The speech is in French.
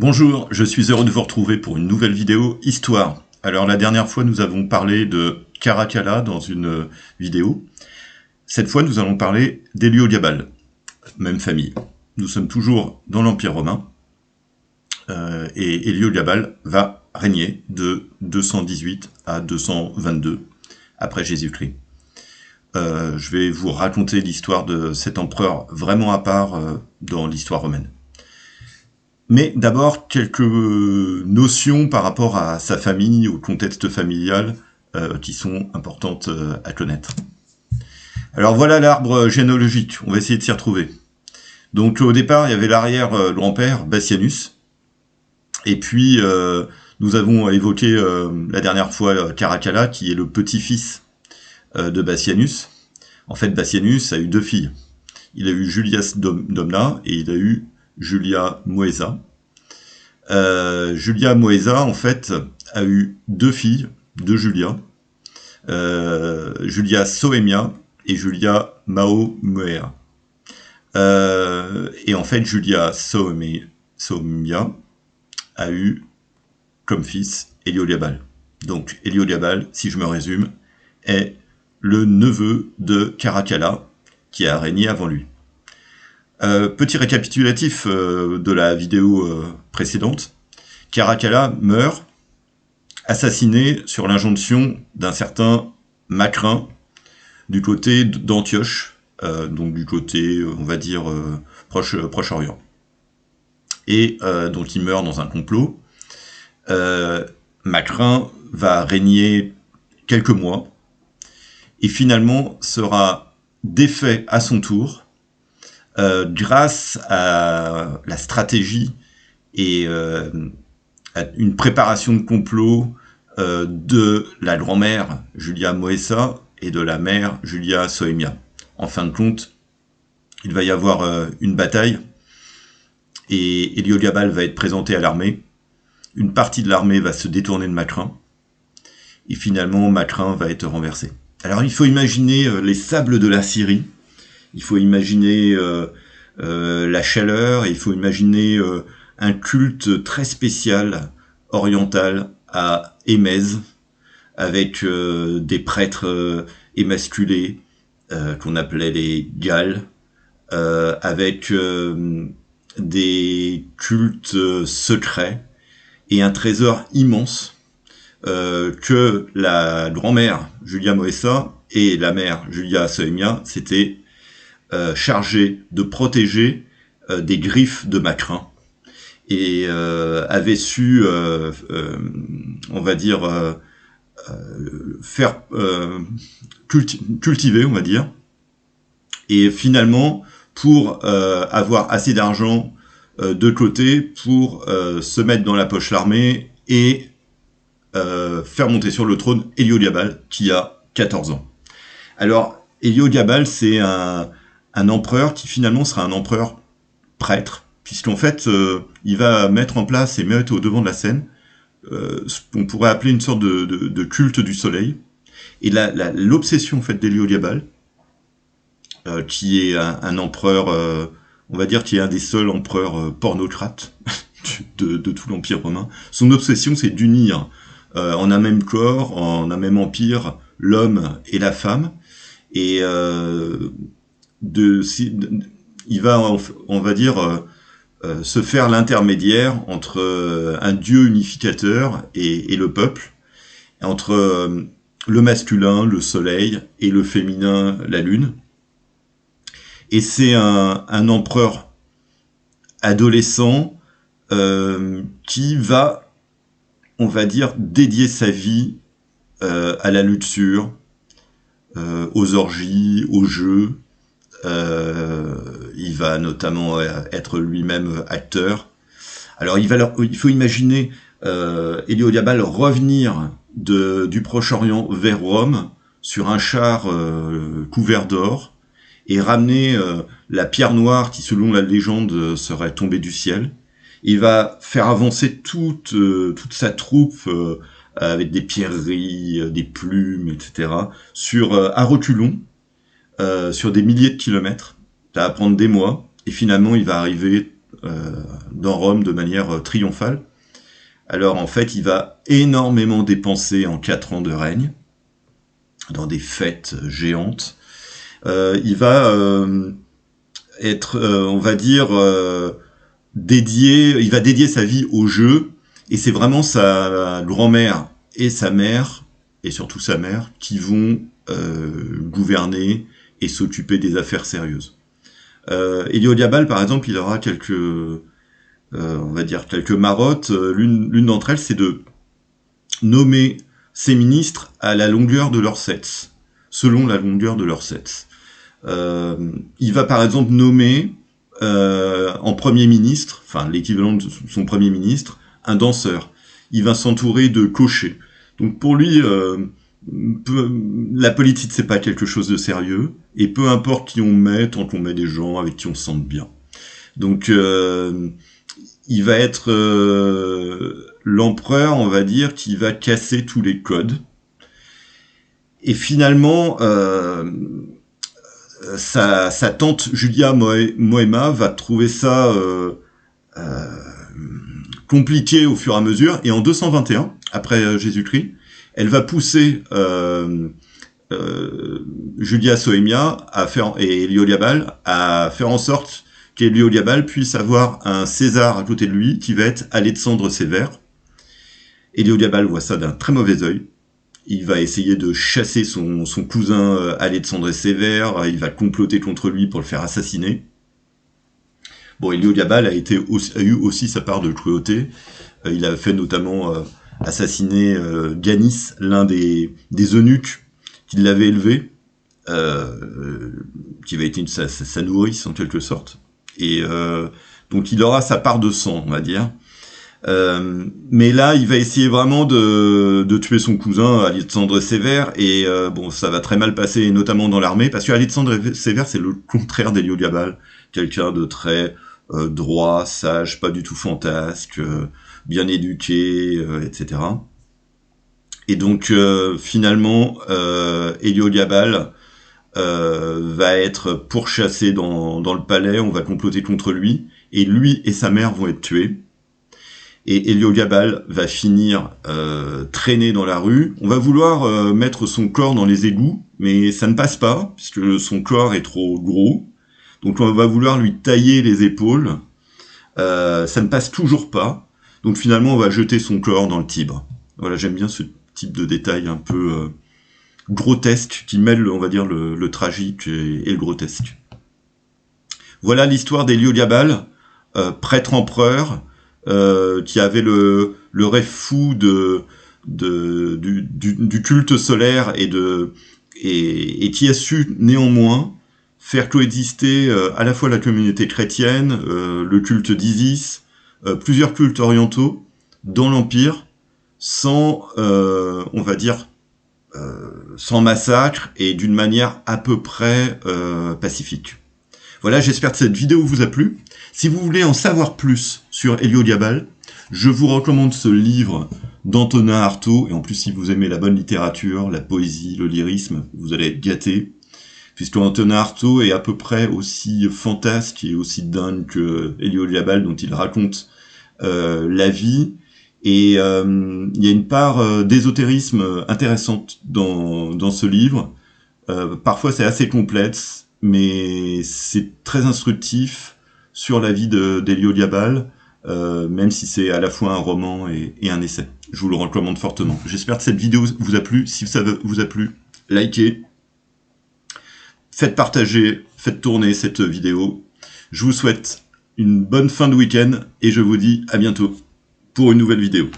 Bonjour, je suis heureux de vous retrouver pour une nouvelle vidéo Histoire. Alors la dernière fois nous avons parlé de Caracalla dans une vidéo. Cette fois nous allons parler d'Héliogabal, même famille. Nous sommes toujours dans l'Empire romain et Héliogabal va régner de 218 à 222 après Jésus-Christ. Je vais vous raconter l'histoire de cet empereur vraiment à part dans l'histoire romaine. Mais d'abord, quelques notions par rapport à sa famille, au contexte familial, qui sont importantes à connaître. Alors voilà l'arbre généalogique, on va essayer de s'y retrouver. Donc au départ, il y avait l'arrière-grand-père, Bassianus, et puis nous avons évoqué la dernière fois Caracalla, qui est le petit-fils de Bassianus. En fait, Bassianus a eu deux filles. Il a eu Julia Domna et il a eu Julia Moesa. Julia Moesa, en fait, a eu deux filles de Julia, Julia Soemia et Julia Maomea. Et en fait, Julia Soemia a eu comme fils Héliogabal. Donc Héliogabal, si je me résume, est le neveu de Caracalla, qui a régné avant lui. Petit récapitulatif de la vidéo précédente. Caracalla meurt, assassiné sur l'injonction d'un certain Macrin, du côté d'Antioche, donc du côté, on va dire, Proche-Orient. Et donc il meurt dans un complot. Macrin va régner quelques mois, et finalement sera défait à son tour, grâce à la stratégie et à une préparation de complot de la grand-mère Julia Moesa et de la mère Julia Soemia. En fin de compte, il va y avoir une bataille et Héliogabal va être présenté à l'armée. Une partie de l'armée va se détourner de Macrin et finalement Macrin va être renversé. Alors il faut imaginer les sables de la Syrie. Il faut imaginer la chaleur, et il faut imaginer un culte très spécial, oriental, à Émèse, avec des prêtres émasculés, qu'on appelait les Galles, avec des cultes secrets, et un trésor immense que la grand-mère Julia Moesa et la mère Julia Soemia s'étaient chargé de protéger des griffes de Macrin et avait su, on va dire, faire cultiver, on va dire, et finalement pour avoir assez d'argent de côté pour se mettre dans la poche l'armée et faire monter sur le trône Héliogabal, qui a 14 ans. Alors Héliogabal, c'est un empereur qui finalement sera un empereur prêtre, puisqu'en fait, il va mettre en place et mettre au devant de la scène ce qu'on pourrait appeler une sorte de culte du soleil. Et l'obsession en fait, d'Héliogabal, qui est un empereur, on va dire, qui est un des seuls empereurs pornocrates de tout l'Empire romain, son obsession, c'est d'unir en un même corps, en un même empire, l'homme et la femme, et il va, on va dire, se faire l'intermédiaire entre un dieu unificateur et le peuple, entre le masculin, le soleil, et le féminin, la lune. Et c'est un empereur adolescent qui va, on va dire, dédier sa vie à la luxure, aux orgies, aux jeux. Il va notamment être lui-même acteur. Alors il faut imaginer Héliogabal revenir du Proche-Orient vers Rome sur un char couvert d'or et ramener la pierre noire qui, selon la légende, serait tombée du ciel. Il va faire avancer toute sa troupe avec des pierreries, des plumes, etc. À reculons, sur des milliers de kilomètres. Ça va prendre des mois, et finalement il va arriver dans Rome de manière triomphale. Alors en fait, il va énormément dépenser en 4 ans de règne, dans des fêtes géantes. Il va être, on va dire, il va dédier sa vie au jeu, et c'est vraiment sa grand-mère et sa mère, et surtout sa mère, qui vont gouverner et s'occuper des affaires sérieuses. Héliodiabal, par exemple, il aura quelques, on va dire, quelques marottes. L'une d'entre elles, c'est de nommer ses ministres à la longueur de leur sexe, selon la longueur de leur sexe. Il va par exemple nommer en premier ministre, enfin l'équivalent de son premier ministre, un danseur. Il va s'entourer de cochers. Donc pour lui, la politique c'est pas quelque chose de sérieux, et peu importe qui on met, tant qu'on met des gens avec qui on se sente bien. Donc il va être l'empereur, on va dire, qui va casser tous les codes. Et finalement, sa tante Julia Moema va trouver ça compliqué au fur et à mesure, et en 221, après Jésus-Christ, elle va pousser Julia Soemia et Héliodiabal à faire en sorte qu'Héliodiabal puisse avoir un César à côté de lui qui va être Alexandre Sévère. Héliodiabal voit ça d'un très mauvais œil. Il va essayer de chasser son cousin Alexandre Sévère, il va comploter contre lui pour le faire assassiner. Bon, Héliodiabal a eu aussi sa part de cruauté. Il a fait notamment assassiner Ganis, l'un des eunuques qui l'avait élevé, qui avait été sa nourrice en quelque sorte. Et donc il aura sa part de sang, on va dire. Mais là, il va essayer vraiment de tuer son cousin Alexandre Sévère, et bon, ça va très mal passer, et notamment dans l'armée, parce que Alexandre Sévère, c'est le contraire d'Héliodiabal, quelqu'un de très droit, sage, pas du tout fantasque, bien éduqué, etc. Et donc finalement, Héliodiabal va être pourchassé dans le palais, on va comploter contre lui, et lui et sa mère vont être tués. Et Héliodiabal va finir traîné dans la rue. On va vouloir mettre son corps dans les égouts, mais ça ne passe pas, puisque son corps est trop gros. Donc on va vouloir lui tailler les épaules. Ça ne passe toujours pas. Donc finalement, on va jeter son corps dans le Tibre. Voilà, j'aime bien ce type de détail un peu grotesque, qui mêle, on va dire, le tragique et le grotesque. Voilà l'histoire d'Héliodiabal, prêtre-empereur, qui avait le rêve fou du culte solaire et qui a su néanmoins faire coexister à la fois la communauté chrétienne, le culte d'Isis, plusieurs cultes orientaux dans l'Empire, sans, on va dire, sans massacre et d'une manière à peu près pacifique. Voilà, j'espère que cette vidéo vous a plu. Si vous voulez en savoir plus sur Héliodiabal, je vous recommande ce livre d'Antonin Artaud, et en plus si vous aimez la bonne littérature, la poésie, le lyrisme, vous allez être gâtés, puisque Antonin Artaud est à peu près aussi fantasque et aussi dingue que Héliodiabal, dont il raconte la vie, et il y a une part d'ésotérisme intéressante dans ce livre. Parfois c'est assez complexe, mais c'est très instructif sur la vie d'Héliodiabal, même si c'est à la fois un roman et un essai. Je vous le recommande fortement. J'espère que cette vidéo vous a plu. Si ça vous a plu, likez, faites partager, faites tourner cette vidéo. Je vous souhaite une bonne fin de week-end et je vous dis à bientôt pour une nouvelle vidéo.